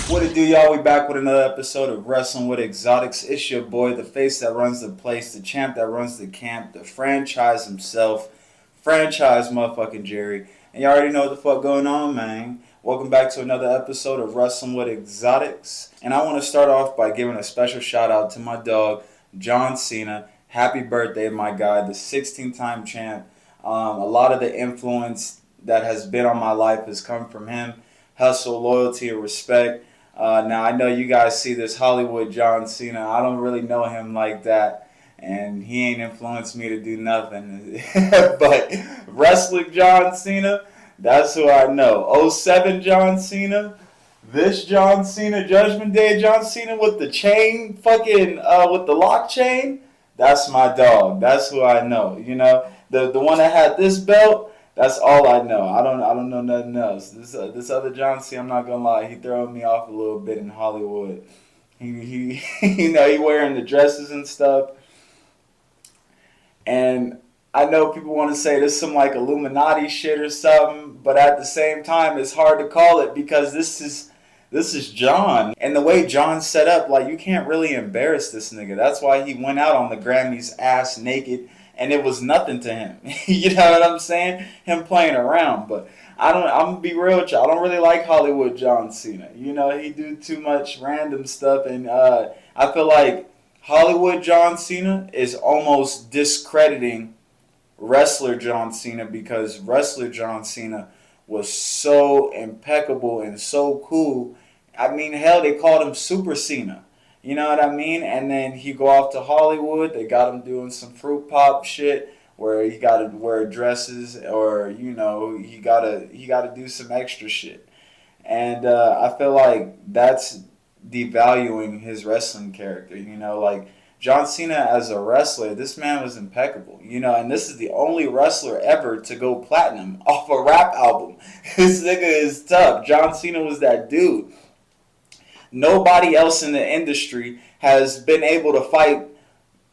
What it do, y'all? We back with another episode of Wrestling with Exotics. It's your boy, the face that runs the place, the champ that runs the camp, the franchise himself, franchise motherfucking Jerry. And you already know what the fuck going on, man. Welcome back to another episode of Wrestling with Exotics. And I want to start off by giving a special shout out to my dog, John Cena. Happy birthday, my guy, the 16-time champ. A lot of the influence that has been on my life has come from him. Hustle, loyalty, and respect. Now, I know you guys see this Hollywood John Cena. I don't really know him like that, and he ain't influenced me to do nothing. But wrestling John Cena, that's who I know. '07 John Cena, this John Cena, Judgment Day John Cena with the chain, with the lock chain, that's my dog. That's who I know. You know, the one that had this belt. That's all I know. I don't know nothing else. This other John Cena, I'm not gonna lie, he throwing me off a little bit in Hollywood. He he wearing the dresses and stuff. And I know people want to say this some like Illuminati shit or something, but at the same time, it's hard to call it because this is John. And the way John's set up, like you can't really embarrass this nigga. That's why he went out on the Grammys ass naked. And it was nothing to him. You know what I'm saying? Him playing around. But I'm gonna be real with you. I don't really like Hollywood John Cena. You know, he do too much random stuff. And I feel like Hollywood John Cena is almost discrediting wrestler John Cena because wrestler John Cena was so impeccable and so cool. I mean, hell, they called him Super Cena. You know what I mean? And then he go off to Hollywood. They got him doing some fruit pop shit where he got to wear dresses, or you know, he gotta do some extra shit. And I feel like that's devaluing his wrestling character. You know, like John Cena as a wrestler, this man was impeccable. You know, and this is the only wrestler ever to go platinum off a rap album. This nigga is tough. John Cena was that dude. Nobody else in the industry has been able to fight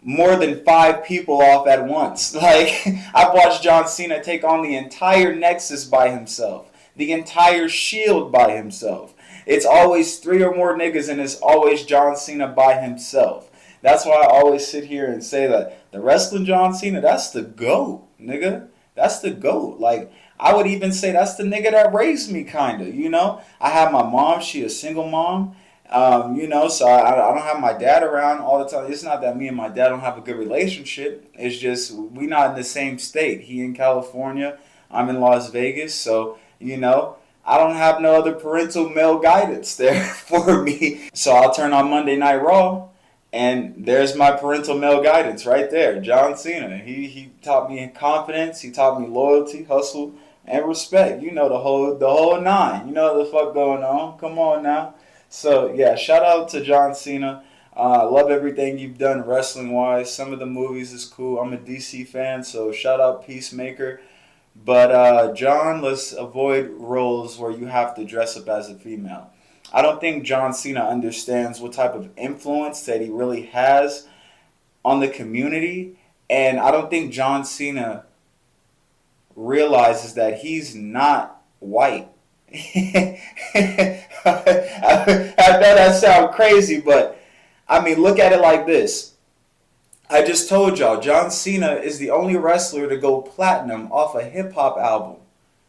more than 5 people off at once. Like, I've watched John Cena take on the entire Nexus by himself, the entire Shield by himself. It's always 3 or more niggas, and it's always John Cena by himself. That's why I always sit here and say that the wrestling John Cena, that's the GOAT, nigga. That's the GOAT. Like, I would even say that's the nigga that raised me, kind of, you know? I have my mom. She a single mom. You know, so I don't have my dad around all the time. It's not that me and my dad don't have a good relationship. It's just we not in the same state. He in California, I'm in Las Vegas. So, you know, I don't have no other parental male guidance there for me. So I'll turn on Monday Night Raw, and there's my parental male guidance right there. John Cena. He taught me confidence. He taught me loyalty, hustle, and respect. You know, the whole 9. You know what the fuck going on. Come on now. So, yeah, shout out to John Cena. Love everything you've done wrestling-wise. Some of the movies is cool. I'm a DC fan, so shout out Peacemaker. But, John, let's avoid roles where you have to dress up as a female. I don't think John Cena understands what type of influence that he really has on the community. And I don't think John Cena realizes that he's not white. I know that sounds crazy, but I mean, look at it like this. I just told y'all, John Cena is the only wrestler to go platinum off a hip-hop album.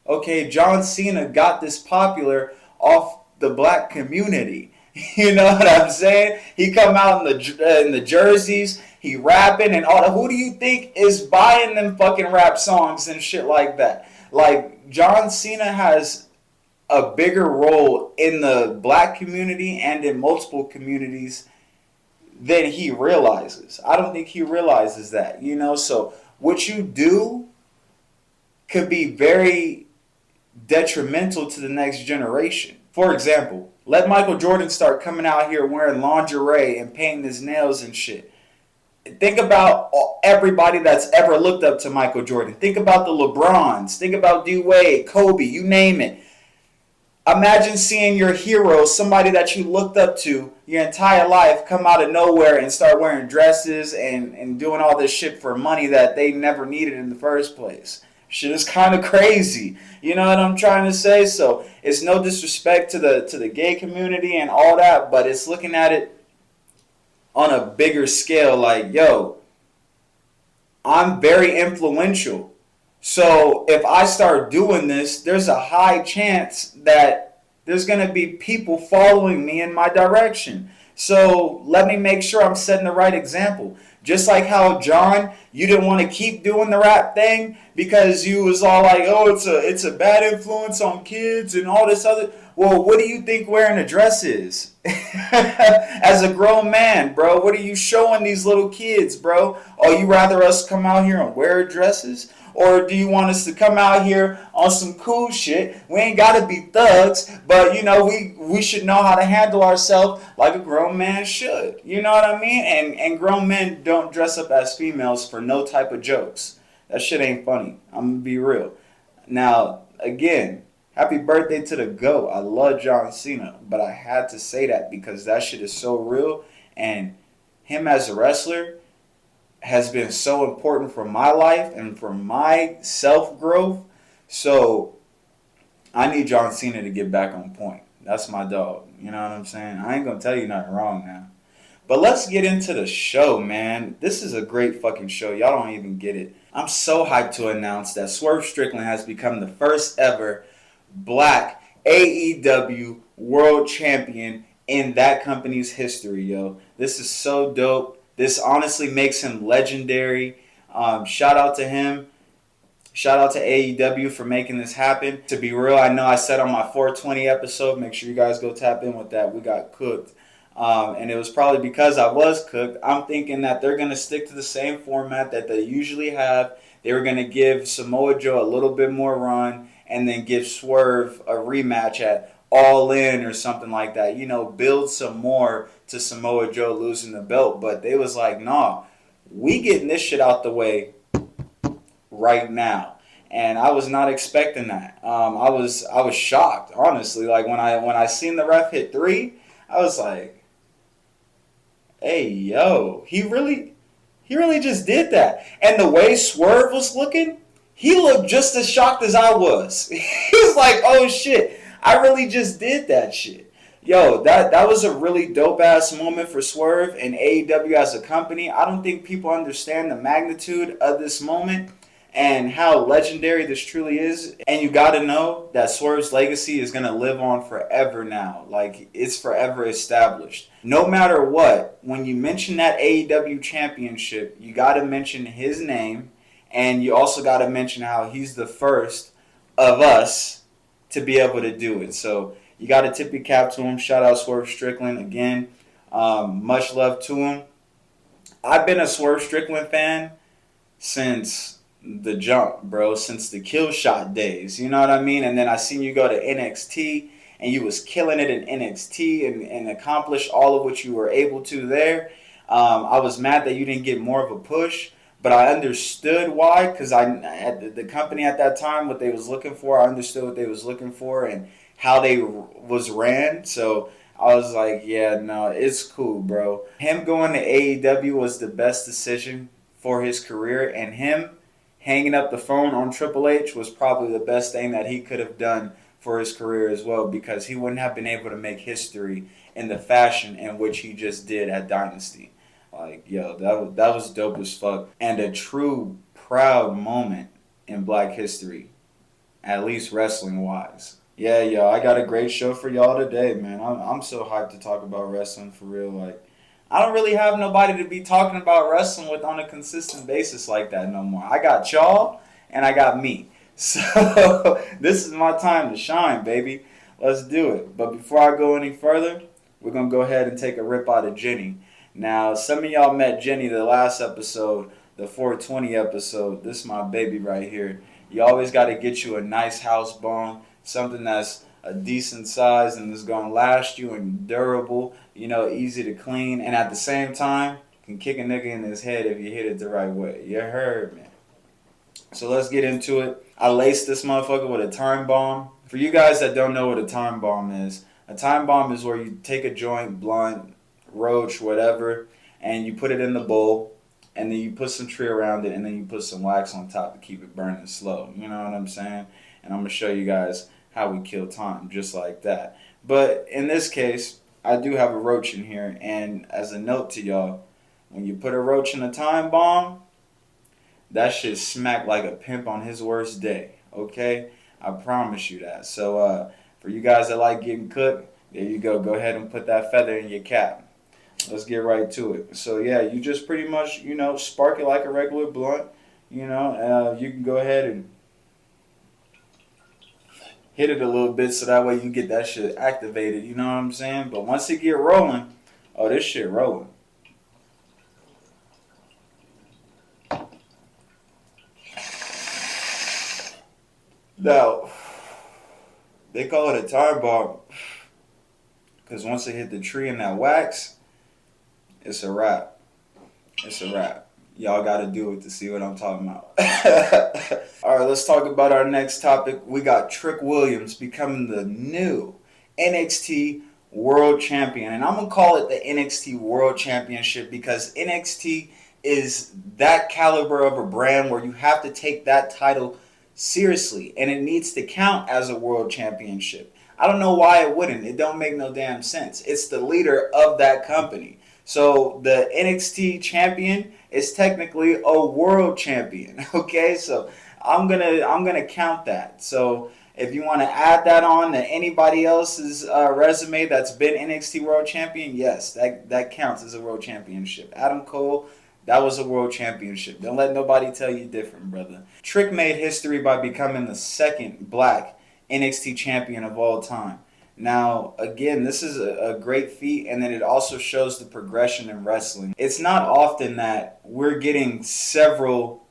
Okay, John Cena got this popular off the black community. You know what I'm saying? He come out in the jerseys, he rapping and all that. Who do you think is buying them fucking rap songs and shit like that? Like, John Cena has a bigger role in the black community and in multiple communities than he realizes. I don't think he realizes that, you know? So what you do could be very detrimental to the next generation. For example, let Michael Jordan start coming out here wearing lingerie and painting his nails and shit. Think about everybody that's ever looked up to Michael Jordan. Think about the LeBrons. Think about D-Wade, Kobe, you name it. Imagine seeing your hero, somebody that you looked up to your entire life, come out of nowhere and start wearing dresses and doing all this shit for money that they never needed in the first place. Shit is kind of crazy. You know what I'm trying to say? So it's no disrespect to the gay community and all that, but it's looking at it on a bigger scale. Like, yo, I'm very influential. So if I start doing this, there's a high chance that there's going to be people following me in my direction. So let me make sure I'm setting the right example. Just like how, John, you didn't want to keep doing the rap thing because you was all like, oh, it's a bad influence on kids and all this other. Well, what do you think wearing a dress is? As a grown man, bro, what are you showing these little kids, bro? Oh, you rather us come out here and wear dresses? Or do you want us to come out here on some cool shit? We ain't got to be thugs, but, you know, we should know how to handle ourselves like a grown man should. You know what I mean? And grown men don't dress up as females for no type of jokes. That shit ain't funny. I'm going to be real. Now, again, happy birthday to the GOAT. I love John Cena, but I had to say that because that shit is so real. And him as a wrestler has been so important for my life and for my self-growth. So I need John Cena to get back on point. That's my dog. You know what I'm saying? I ain't going to tell you nothing wrong now. But let's get into the show, man. This is a great fucking show. Y'all don't even get it. I'm so hyped to announce that Swerve Strickland has become the first ever Black AEW World Champion in that company's history, yo. This is so dope. This honestly makes him legendary. Shout out to him. Shout out to AEW for making this happen. To be real, I know I said on my 420 episode, make sure you guys go tap in with that. We got cooked. And it was probably because I was cooked. I'm thinking that they're going to stick to the same format that they usually have. They were going to give Samoa Joe a little bit more run and then give Swerve a rematch at All In or something like that. You know, build some more to Samoa Joe losing the belt. But they was like, nah, we getting this shit out the way right now. And I was not expecting that. I was shocked, honestly. Like when I seen the ref hit 3, I was like, hey, yo, he really just did that. And the way Swerve was looking, he looked just as shocked as I was. He was like, oh shit, I really just did that shit. Yo, that was a really dope-ass moment for Swerve and AEW as a company. I don't think people understand the magnitude of this moment and how legendary this truly is. And you got to know that Swerve's legacy is going to live on forever now. Like, it's forever established. No matter what, when you mention that AEW championship, you got to mention his name. And you also got to mention how he's the first of us to be able to do it. So you got to tip your cap to him. Shout out Swerve Strickland again. Much love to him. I've been a Swerve Strickland fan since the jump, bro. Since the Kill Shot days. You know what I mean? And then I seen you go to NXT and you was killing it in NXT and accomplish all of what you were able to there. I was mad that you didn't get more of a push. But I understood why, because at the company at that time, what they was looking for, I understood what they was looking for and how they was ran. So I was like, yeah, no, it's cool, bro. Him going to AEW was the best decision for his career, and him hanging up the phone on Triple H was probably the best thing that he could have done for his career as well, because he wouldn't have been able to make history in the fashion in which he just did at Dynasty. Like, yo, that was dope as fuck. And a true proud moment in Black history, at least wrestling-wise. Yeah, yo, I got a great show for y'all today, man. I'm so hyped to talk about wrestling for real. Like, I don't really have nobody to be talking about wrestling with on a consistent basis like that no more. I got y'all, and I got me. So, this is my time to shine, baby. Let's do it. But before I go any further, we're going to go ahead and take a rip out of Jenny. Now, some of y'all met Jenny the last episode, the 420 episode. This is my baby right here. You always got to get you a nice house bone, something that's a decent size and is going to last you and durable, you know, easy to clean. And at the same time, can kick a nigga in his head if you hit it the right way. You heard me. So let's get into it. I laced this motherfucker with a time bomb. For you guys that don't know what a time bomb is, a time bomb is where you take a joint, blunt, roach, whatever, and you put it in the bowl, and then you put some tree around it, and then you put some wax on top to keep it burning slow. You know what I'm saying? And I'm gonna show you guys how we kill time just like that. But in this case, I do have a roach in here, and as a note to y'all, when you put a roach in a time bomb, that shit smack like a pimp on his worst day. Okay, I promise you that. So for you guys that like getting cooked, there you go. Go ahead and put that feather in your cap. Let's get right to it. So yeah, you just pretty much, spark it like a regular blunt. You can go ahead and hit it a little bit so that way you get that shit activated. You know what I'm saying? But once it get rolling, oh, this shit rolling. Now, they call it a time bomb because once it hit the tree and that wax, it's a wrap. It's a wrap. Y'all got to do it to see what I'm talking about. All right, let's talk about our next topic. We got Trick Williams becoming the new NXT World Champion. And I'm going to call it the NXT World Championship because NXT is that caliber of a brand where you have to take that title seriously. And it needs to count as a world championship. I don't know why it wouldn't. It don't make no damn sense. It's the leader of that company. So the NXT champion is technically a world champion. Okay, so I'm gonna count that. So if you want to add that on to anybody else's resume that's been NXT world champion, yes, that counts as a world championship. Adam Cole, that was a world championship. Don't let nobody tell you different, brother. Trick made history by becoming the second black NXT champion of all time. Now, again, this is a great feat, and then it also shows the progression in wrestling. It's not often that we're getting several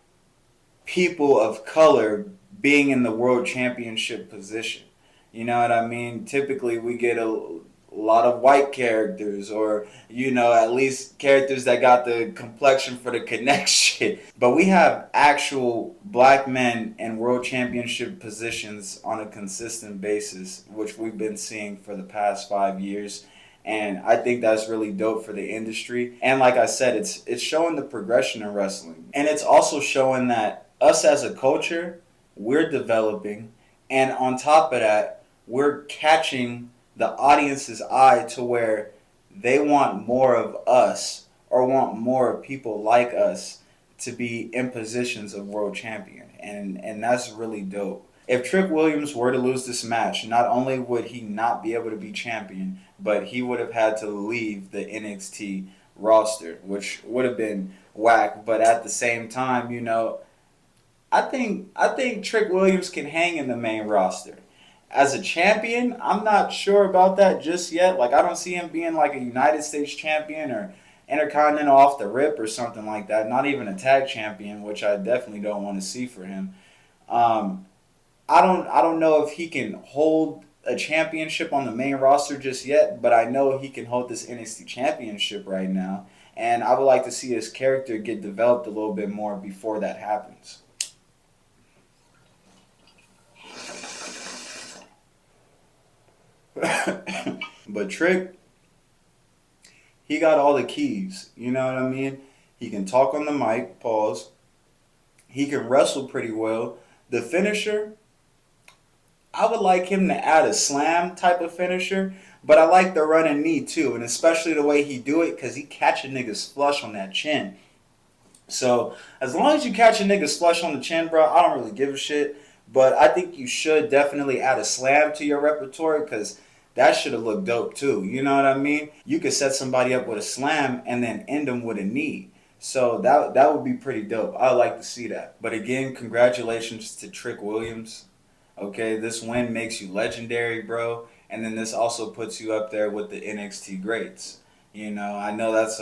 people of color being in the world championship position. You know what I mean? Typically, we get a lot of white characters or, at least characters that got the complexion for the connection. But we have actual black men in world championship positions on a consistent basis, which we've been seeing for the past 5 years. And I think that's really dope for the industry. And like I said, it's showing the progression in wrestling. And it's also showing that us as a culture, we're developing. And on top of that, we're catching the audience's eye to where they want more of us or want more people like us to be in positions of world champion. And that's really dope. If Trick Williams were to lose this match, not only would he not be able to be champion, but he would have had to leave the NXT roster, which would have been whack. But at the same time, I think Trick Williams can hang in the main roster. As a champion, I'm not sure about that just yet. Like, I don't see him being like a United States champion or Intercontinental off the rip or something like that. Not even a tag champion, which I definitely don't want to see for him. I don't know if he can hold a championship on the main roster just yet, but I know he can hold this NXT championship right now. And I would like to see his character get developed a little bit more before that happens. But Trick, he got all the keys. You know what I mean? He can talk on the mic, pause. He can wrestle pretty well. The finisher, I would like him to add a slam type of finisher, but I like the running knee too, and especially the way he do it because he catch a nigga's flush on that chin. So as long as you catch a nigga's flush on the chin, bro, I don't really give a shit. But I think you should definitely add a slam to your repertoire because that should have looked dope too. You know what I mean? You could set somebody up with a slam and then end them with a knee. So that would be pretty dope. I like to see that. But again, congratulations to Trick Williams. Okay, this win makes you legendary, bro. And then this also puts you up there with the NXT greats. I know that's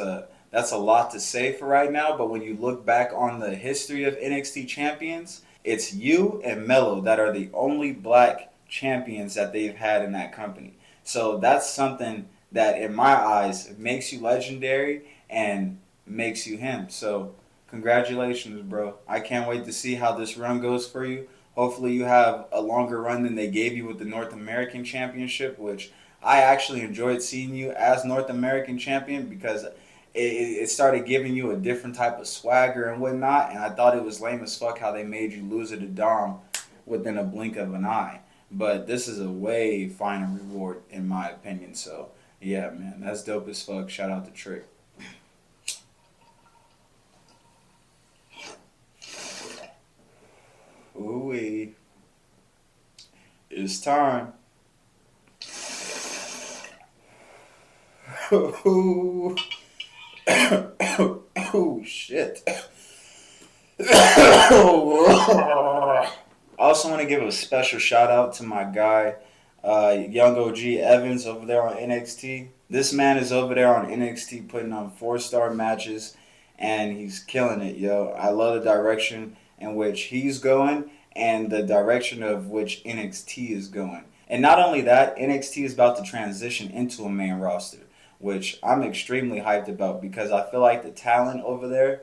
a lot to say for right now, but when you look back on the history of NXT champions, it's you and Mello that are the only black champions that they've had in that company. So that's something that, in my eyes, makes you legendary and makes you him. So congratulations, bro. I can't wait to see how this run goes for you. Hopefully you have a longer run than they gave you with the North American Championship, which I actually enjoyed seeing you as North American Champion because it started giving you a different type of swagger and whatnot. And I thought it was lame as fuck how they made you lose it to Dom within a blink of an eye. But this is a way finer reward in my opinion. So yeah, man, that's dope as fuck. Shout out to Trick. Ooh, it's time. Ooh. Oh shit. I also want to give a special shout out to my guy, Young OG Evans over there on NXT. This man is over there on NXT putting on 4-star matches, and he's killing it, yo. I love the direction in which he's going and the direction of which NXT is going. And not only that, NXT is about to transition into a main roster, which I'm extremely hyped about because I feel like the talent over there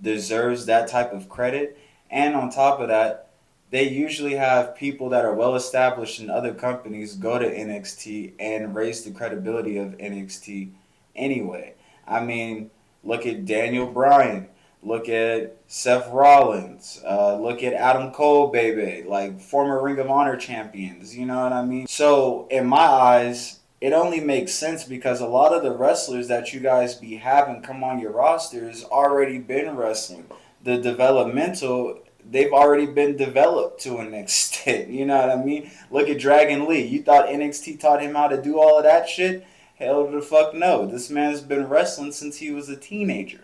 deserves that type of credit. And on top of that, they usually have people that are well established in other companies go to NXT and raise the credibility of NXT anyway. I mean, look at Daniel Bryan, look at Seth Rollins, look at Adam Cole, baby, like former Ring of Honor champions, you know what I mean? So, in my eyes, it only makes sense because a lot of the wrestlers that you guys be having come on your rosters already been wrestling. The developmental, they've already been developed to an extent. You know what I mean? Look at Dragon Lee. You thought NXT taught him how to do all of that shit? Hell to the fuck no. This man's been wrestling since he was a teenager.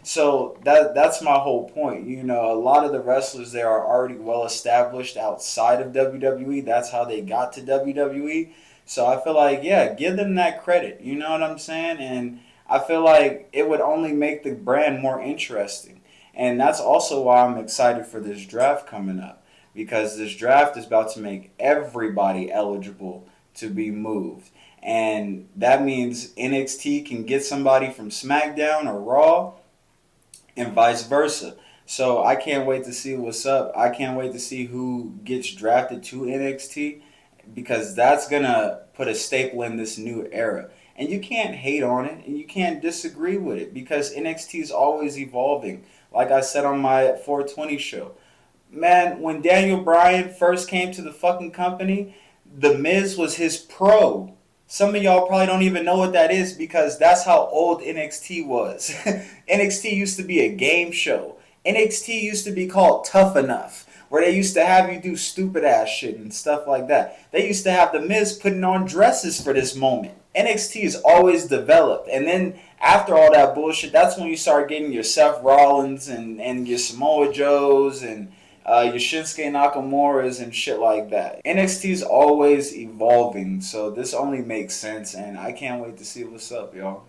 So that's my whole point. You know, a lot of the wrestlers there are already well established outside of WWE. That's how they got to WWE. So I feel like, yeah, give them that credit. You know what I'm saying? And I feel like it would only make the brand more interesting. And that's also why I'm excited for this draft coming up. Because this draft is about to make everybody eligible to be moved. And that means NXT can get somebody from SmackDown or Raw and vice versa. So I can't wait to see what's up. I can't wait to see who gets drafted to NXT because that's going to put a staple in this new era. And you can't hate on it and you can't disagree with it because NXT is always evolving. Like I said on my 420 show. Man, when Daniel Bryan first came to the fucking company, The Miz was his pro. Some of y'all probably don't even know what that is because that's how old NXT was. NXT used to be a game show. NXT used to be called Tough Enough, where they used to have you do stupid ass shit and stuff like that. They used to have The Miz putting on dresses for this moment. NXT is always developed. And then after all that bullshit, that's when you start getting your Seth Rollins and your Samoa Joes and your Shinsuke Nakamura's and shit like that. NXT is always evolving, so this only makes sense, and I can't wait to see what's up, y'all.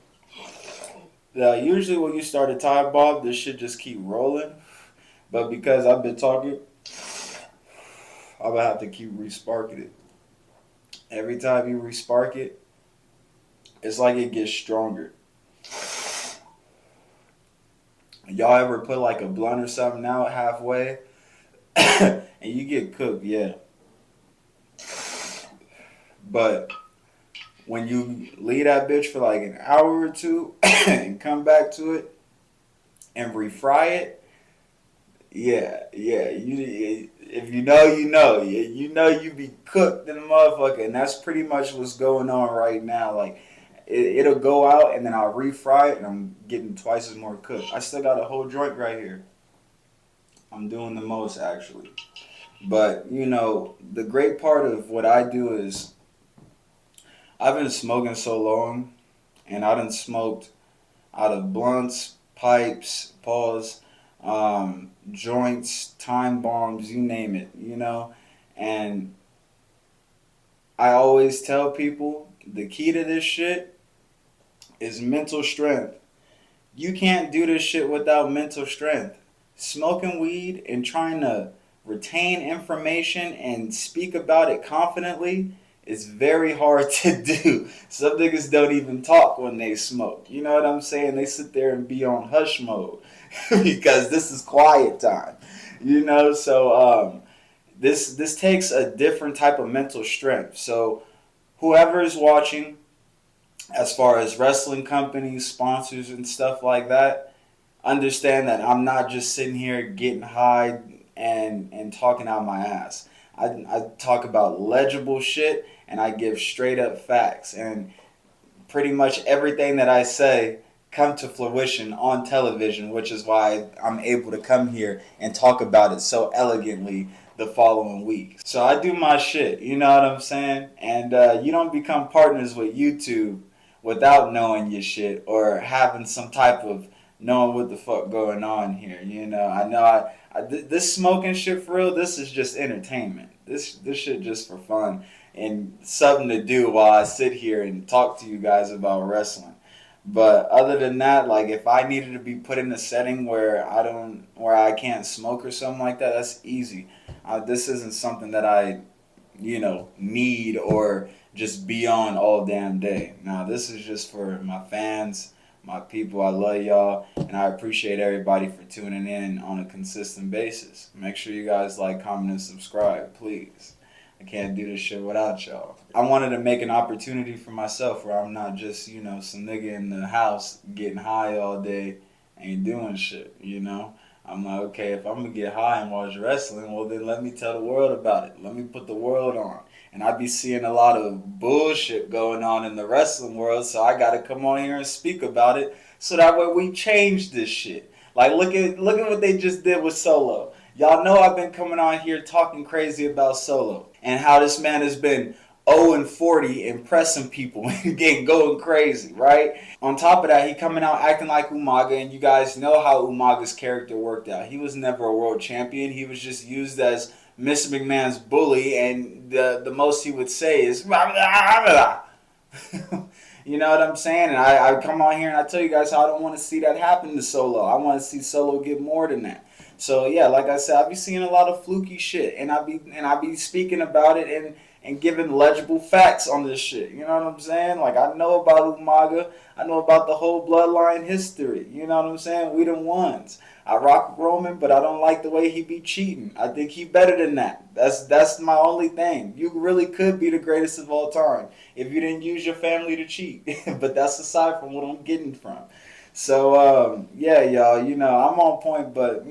Usually when you start a tie bob, this shit just keep rolling, but because I've been talking, I'm gonna have to keep resparking it. Every time you respark it, it's like it gets stronger. Y'all ever put like a blunt or something out halfway? And you get cooked, yeah. But when you leave that bitch for like an hour or two and come back to it and refry it, yeah. If you know, you know. You know you be cooked in the motherfucker, and that's pretty much what's going on right now. Like it'll go out and then I'll refry it and I'm getting twice as more cooked. I still got a whole joint right here. I'm doing the most actually. But, you know, the great part of what I do is I've been smoking so long and I done smoked out of blunts, pipes, joints, time bombs, you name it, you know. And I always tell people the key to this shit is mental strength. You can't do this shit without mental strength. Smoking weed and trying to retain information and speak about it confidently is very hard to do. Some niggas don't even talk when they smoke. You know what I'm saying? They sit there and be on hush mode because this is quiet time. You know, so this takes a different type of mental strength. So whoever is watching, as far as wrestling companies, sponsors, and stuff like that, understand that I'm not just sitting here getting high and talking out my ass. I talk about legible shit and I give straight up facts. And pretty much everything that I say come to fruition on television, which is why I'm able to come here and talk about it so elegantly the following week. So I do my shit, you know what I'm saying? And you don't become partners with YouTube without knowing your shit or having some type of knowing what the fuck going on here. You know, this smoking shit for real. This is just entertainment. This shit just for fun and something to do while I sit here and talk to you guys about wrestling. But other than that, like if I needed to be put in a setting where where I can't smoke or something like that, that's easy. This isn't something that I, need or just be on all damn day. Now, this is just for my fans, my people. I love y'all, and I appreciate everybody for tuning in on a consistent basis. Make sure you guys like, comment, and subscribe, please. I can't do this shit without y'all. I wanted to make an opportunity for myself where I'm not just, some nigga in the house getting high all day, ain't doing shit, I'm like, okay, if I'm gonna get high and watch wrestling, well then let me tell the world about it. Let me put the world on. And I be seeing a lot of bullshit going on in the wrestling world, so I gotta come on here and speak about it so that way we change this shit. Like look at what they just did with Solo. Y'all know I've been coming on here talking crazy about Solo and how this man has been 0-40 impressing people and going crazy, right? On top of that, he coming out acting like Umaga, and you guys know how Umaga's character worked out. He was never a world champion. He was just used as Miss McMahon's bully, and the most he would say is you know what I'm saying? And I come on here and I tell you guys how I don't want to see that happen to Solo. I want to see Solo get more than that. So yeah, like I said, I be seeing a lot of fluky shit, and I be speaking about it and giving legible facts on this shit. You know what I'm saying? Like I know about Umaga, I know about the whole bloodline history. You know what I'm saying? We them ones. I rock Roman, but I don't like the way he be cheating. I think he better than that. That's my only thing. You really could be the greatest of all time if you didn't use your family to cheat. But that's aside from what I'm getting from. So, yeah, y'all, I'm on point, but,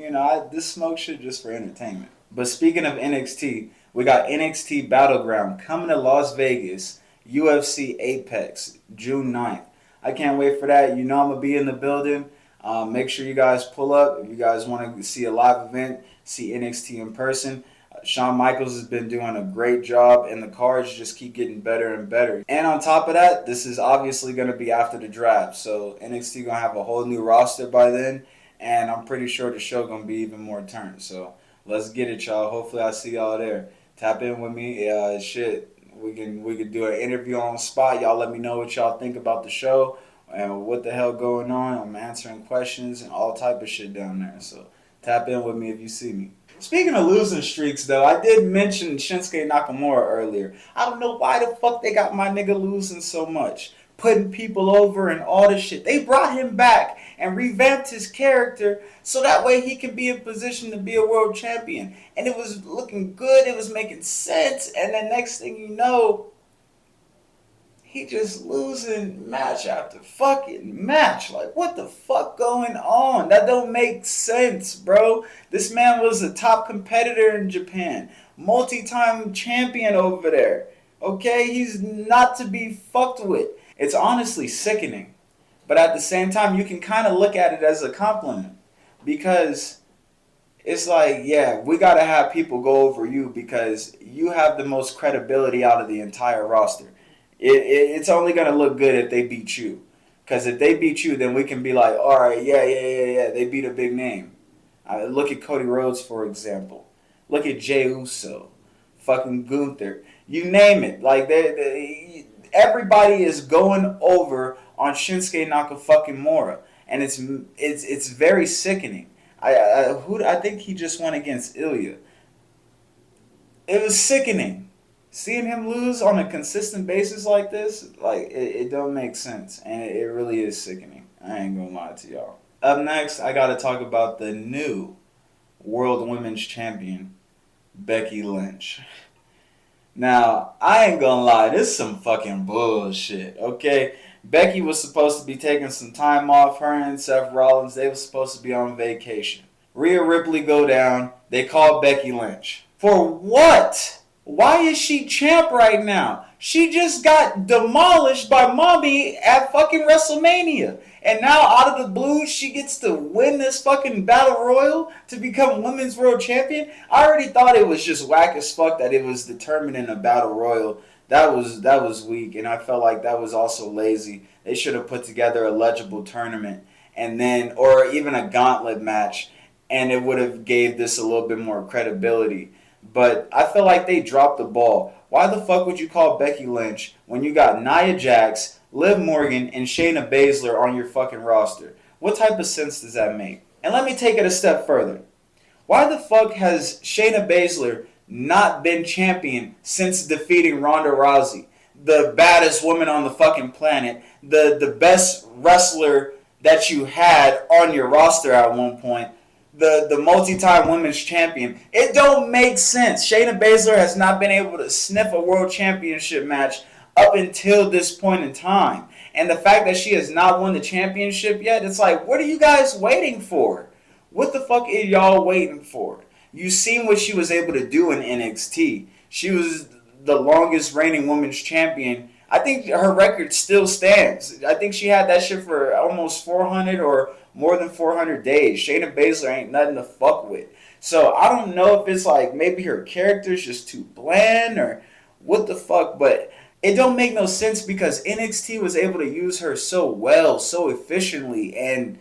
this smoke shit just for entertainment. But speaking of NXT, we got NXT Battleground coming to Las Vegas, UFC Apex, June 9th. I can't wait for that. I'm going to be in the building. Make sure you guys pull up. If you guys want to see a live event, see NXT in person. Shawn Michaels has been doing a great job, and the cards just keep getting better and better. And on top of that, this is obviously going to be after the draft. So NXT going to have a whole new roster by then, and I'm pretty sure the show going to be even more turned. So let's get it, y'all. Hopefully I see y'all there. Tap in with me. We can do an interview on the spot. Y'all let me know what y'all think about the show and what the hell going on. I'm answering questions and all type of shit down there. So tap in with me if you see me. Speaking of losing streaks, though, I did mention Shinsuke Nakamura earlier. I don't know why the fuck they got my nigga losing so much. Putting people over and all this shit. They brought him back and revamped his character so that way he could be in position to be a world champion. And it was looking good. It was making sense. And the next thing you know, he just losing match after fucking match. Like, what the fuck going on? That don't make sense, bro. This man was a top competitor in Japan. Multi-time champion over there. Okay? He's not to be fucked with. It's honestly sickening. But at the same time, you can kind of look at it as a compliment. Because it's like, yeah, we got to have people go over you because you have the most credibility out of the entire roster. It's only going to look good if they beat you. Because if they beat you, then we can be like, all right, yeah, they beat a big name. Look at Cody Rhodes, for example. Look at Jey Uso. Fucking Gunther. You name it. Like, everybody is going over on Shinsuke Nakamura. And it's very sickening. I think he just went against Ilya. It was sickening. Seeing him lose on a consistent basis like this, like, it don't make sense. And it really is sickening. I ain't gonna lie to y'all. Up next, I gotta talk about the new World Women's Champion, Becky Lynch. Now, I ain't gonna lie, this is some fucking bullshit, okay? Becky was supposed to be taking some time off. Her and Seth Rollins, they were supposed to be on vacation. Rhea Ripley go down. They call Becky Lynch. For what? Why is she champ right now? She just got demolished by Mommy at fucking WrestleMania. And now out of the blue, she gets to win this fucking battle royal to become women's world champion. I already thought it was just whack as fuck that it was determined in a battle royal. That was weak, and I felt like that was also lazy. They should have put together a legible tournament and then, or even a gauntlet match, and it would have gave this a little bit more credibility. But I feel like they dropped the ball. Why the fuck would you call Becky Lynch when you got Nia Jax, Liv Morgan, and Shayna Baszler on your fucking roster? What type of sense does that make? And let me take it a step further. Why the fuck has Shayna Baszler not been champion since defeating Ronda Rousey, the baddest woman on the fucking planet, the best wrestler that you had on your roster at one point, the multi-time women's champion? It don't make sense. Shayna Baszler has not been able to sniff a world championship match up until this point in time. And the fact that she has not won the championship yet, it's like, what are you guys waiting for? What the fuck are y'all waiting for? You seen what she was able to do in NXT. She was the longest reigning women's champion. I think her record still stands. I think she had that shit for almost 400 or more than 400 days. Shayna Baszler ain't nothing to fuck with. So I don't know if it's like maybe her character's just too bland or what the fuck, but it don't make no sense because NXT was able to use her so well, so efficiently, and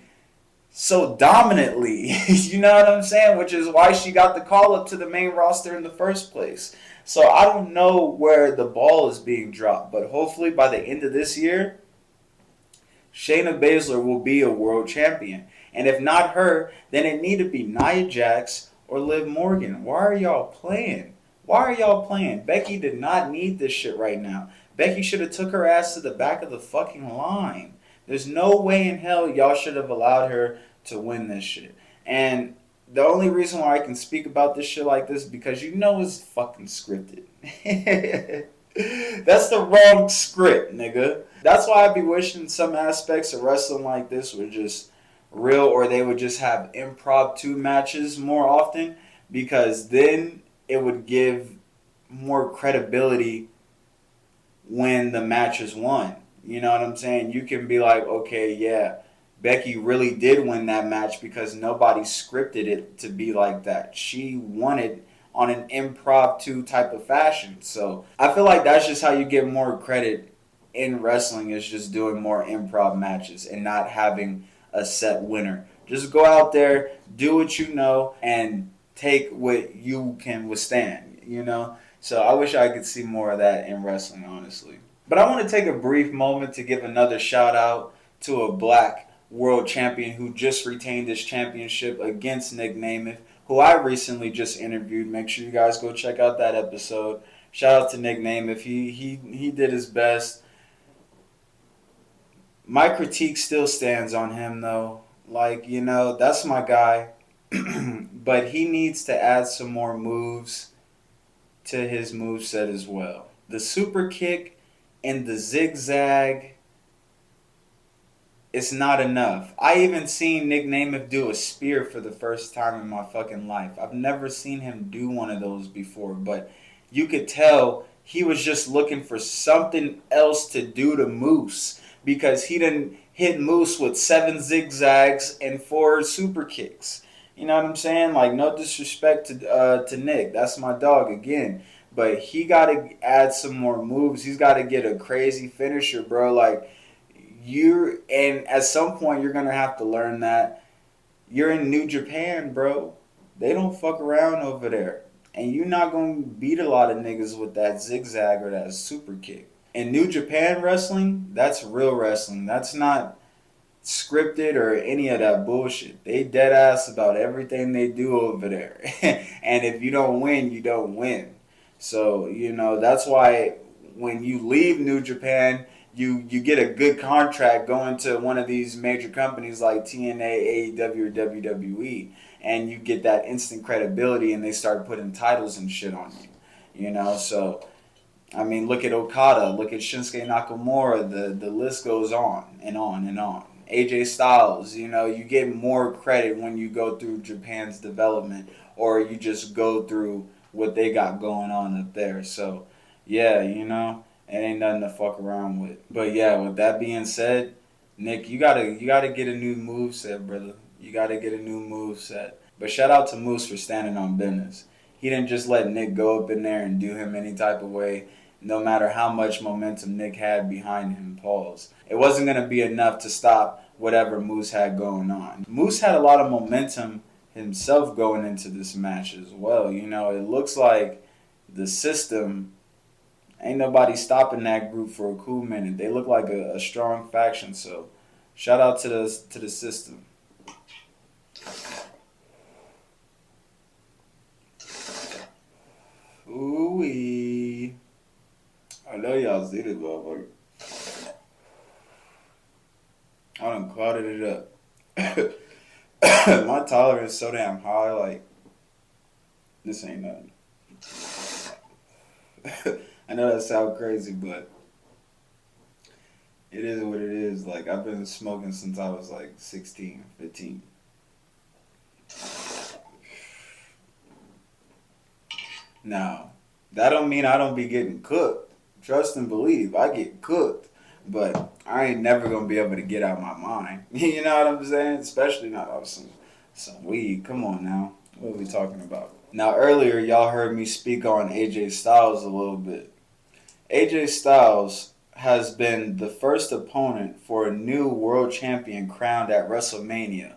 so dominantly. You know what I'm saying? Which is why she got the call up to the main roster in the first place. So I don't know where the ball is being dropped, but hopefully by the end of this year, Shayna Baszler will be a world champion. And if not her, then it need to be Nia Jax or Liv Morgan. Why are y'all playing? Why are y'all playing? Becky did not need this shit right now. Becky should have took her ass to the back of the fucking line. There's no way in hell y'all should have allowed her to win this shit. And the only reason why I can speak about this shit like this is because you know it's fucking scripted. That's the wrong script, nigga. That's why I be wishing some aspects of wrestling like this were just real, or they would just have impromptu matches more often, because then it would give more credibility when the match is won. You know what I'm saying? You can be like, okay, yeah, Becky really did win that match because nobody scripted it to be like that. She won it on an impromptu type of fashion. So I feel like that's just how you get more credit in wrestling, is just doing more improv matches and not having a set winner. Just go out there, do what you know, and take what you can withstand, you know? So I wish I could see more of that in wrestling, honestly. But I want to take a brief moment to give another shout out to a black world champion who just retained his championship against Nick Namath, who I recently just interviewed. Make sure you guys go check out that episode. Shout out to Nick Namath. He did his best. My critique still stands on him, though. Like, you know, that's my guy. But he needs to add some more moves to his moveset as well. The super kick and the zigzag, it's not enough. I even seen Nick Namath do a spear for the first time in my fucking life. I've never seen him do one of those before, but you could tell he was just looking for something else to do to Moose, because he didn't hit Moose with 7 zigzags and 4 super kicks. You know what I'm saying? Like, no disrespect to Nick. That's my dog again. But he got to add some more moves. He's got to get a crazy finisher, bro. Like, and at some point, you're going to have to learn that you're in New Japan, bro. They don't fuck around over there. And you're not going to beat a lot of niggas with that zigzag or that super kick. In New Japan wrestling, that's real wrestling. That's not scripted or any of that bullshit. They dead ass about everything they do over there. And if you don't win, you don't win. So, you know, that's why when you leave New Japan, you get a good contract going to one of these major companies like TNA, AEW, or WWE, and you get that instant credibility, and they start putting titles and shit on you. You know, so I mean, look at Okada, look at Shinsuke Nakamura. The list goes on and on and on. AJ Styles, you know, you get more credit when you go through Japan's development or you just go through what they got going on up there. So, yeah, you know, it ain't nothing to fuck around with. But yeah, with that being said, Nick, you gotta get a new move set, brother. You gotta get a new move set. But shout out to Moose for standing on business. He didn't just let Nick go up in there and do him any type of way, no matter how much momentum Nick had behind him. Pause. It wasn't gonna be enough to stop whatever Moose had going on. Moose had a lot of momentum himself going into this match as well. You know, it looks like the system ain't nobody stopping that group for a cool minute. They look like a strong faction. So, shout out to the system. Ooh wee! I know y'all see this motherfucker. I done clouded it up. My tolerance is so damn high. Like this ain't nothing. I know that sounds crazy, but it is what it is. Like, I've been smoking since I was like 16, 15. Now, that don't mean I don't be getting cooked. Trust and believe, I get cooked. But I ain't never gonna be able to get out my mind. You know what I'm saying? Especially not off some weed. Come on now. What are we talking about? Now earlier y'all heard me speak on AJ Styles a little bit. AJ Styles has been the first opponent for a new world champion crowned at WrestleMania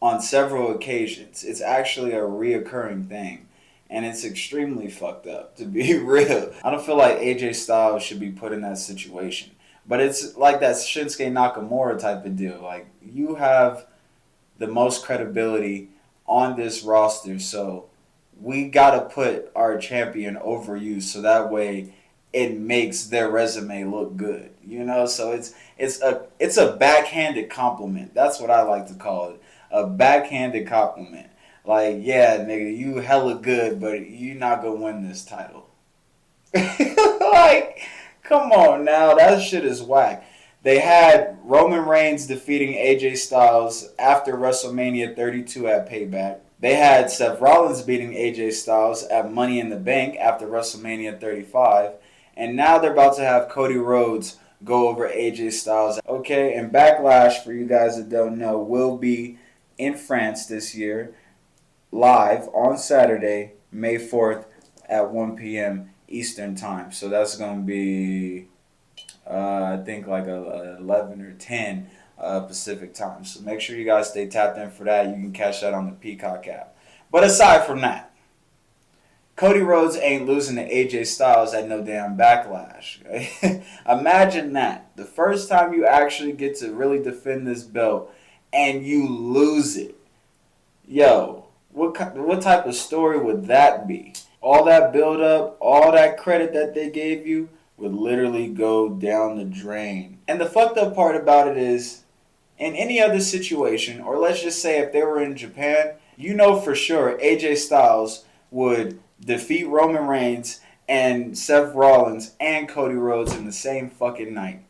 on several occasions. It's actually a reoccurring thing. And it's extremely fucked up, to be real. I don't feel like AJ Styles should be put in that situation. But it's like that Shinsuke Nakamura type of deal. Like, you have the most credibility on this roster, so we gotta put our champion over you so that way it makes their resume look good. You know, so it's a backhanded compliment. That's what I like to call it. A backhanded compliment. Like, yeah, nigga, you hella good, but you not gonna win this title. Like, come on now, that shit is whack. They had Roman Reigns defeating AJ Styles after WrestleMania 32 at Payback. They had Seth Rollins beating AJ Styles at Money in the Bank after WrestleMania 35. And now they're about to have Cody Rhodes go over AJ Styles. Okay, and Backlash, for you guys that don't know, will be in France this year, live on Saturday, May 4th at 1 p.m. Eastern Time. So that's going to be, I think, like 11 or 10 Pacific Time. So make sure you guys stay tapped in for that. You can catch that on the Peacock app. But aside from that, Cody Rhodes ain't losing to AJ Styles at no damn Backlash. Imagine that. The first time you actually get to really defend this belt and you lose it. Yo, what type of story would that be? All that build up, all that credit that they gave you would literally go down the drain. And the fucked up part about it is, in any other situation, or let's just say if they were in Japan, you know for sure AJ Styles would defeat Roman Reigns and Seth Rollins and Cody Rhodes in the same fucking night.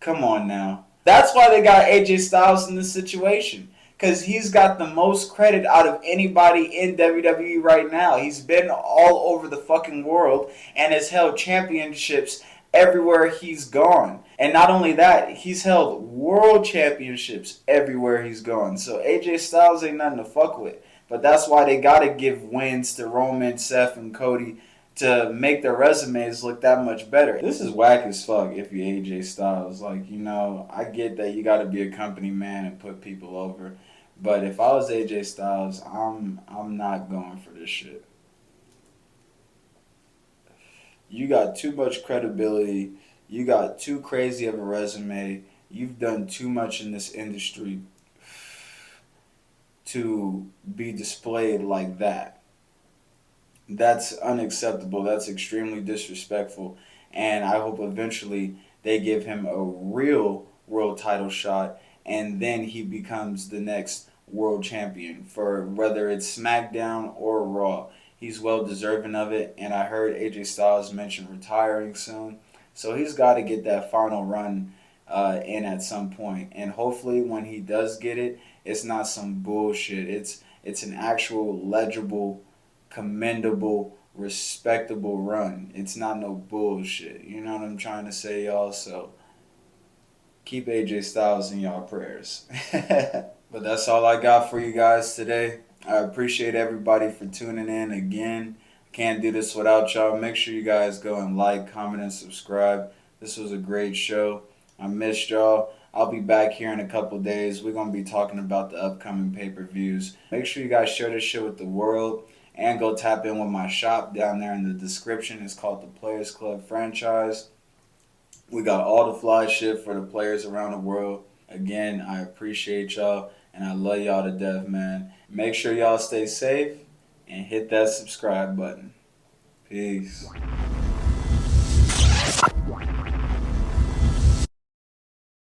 Come on now. That's why they got AJ Styles in this situation. Because he's got the most credit out of anybody in WWE right now. He's been all over the fucking world and has held championships everywhere he's gone. And not only that, he's held world championships everywhere he's gone. So AJ Styles ain't nothing to fuck with. But that's why they got to give wins to Roman, Seth, and Cody to make their resumes look that much better. This is whack as fuck if you're AJ Styles. Like, you know, I get that you got to be a company man and put people over. But if I was AJ Styles, I'm not going for this shit. You got too much credibility. You got too crazy of a resume. You've done too much in this industry to be displayed like that. That's unacceptable. That's extremely disrespectful. And I hope eventually they give him a real world title shot and then he becomes the next world champion for whether it's SmackDown or Raw. He's well deserving of it. And I heard AJ Styles mention retiring soon. So he's got to get that final run in at some point. And hopefully when he does get it, it's not some bullshit. It's an actual legible, commendable, respectable run. It's not no bullshit. You know what I'm trying to say, y'all? So keep AJ Styles in y'all prayers. But that's all I got for you guys today. I appreciate everybody for tuning in again. Can't do this without y'all. Make sure you guys go and like, comment, and subscribe. This was a great show. I missed y'all. I'll be back here in a couple days. We're going to be talking about the upcoming pay-per-views. Make sure you guys share this shit with the world. And go tap in with my shop down there in the description. It's called the Players Club Franchise. We got all the fly shit for the players around the world. Again, I appreciate y'all. And I love y'all to death, man. Make sure y'all stay safe and hit that subscribe button. Peace.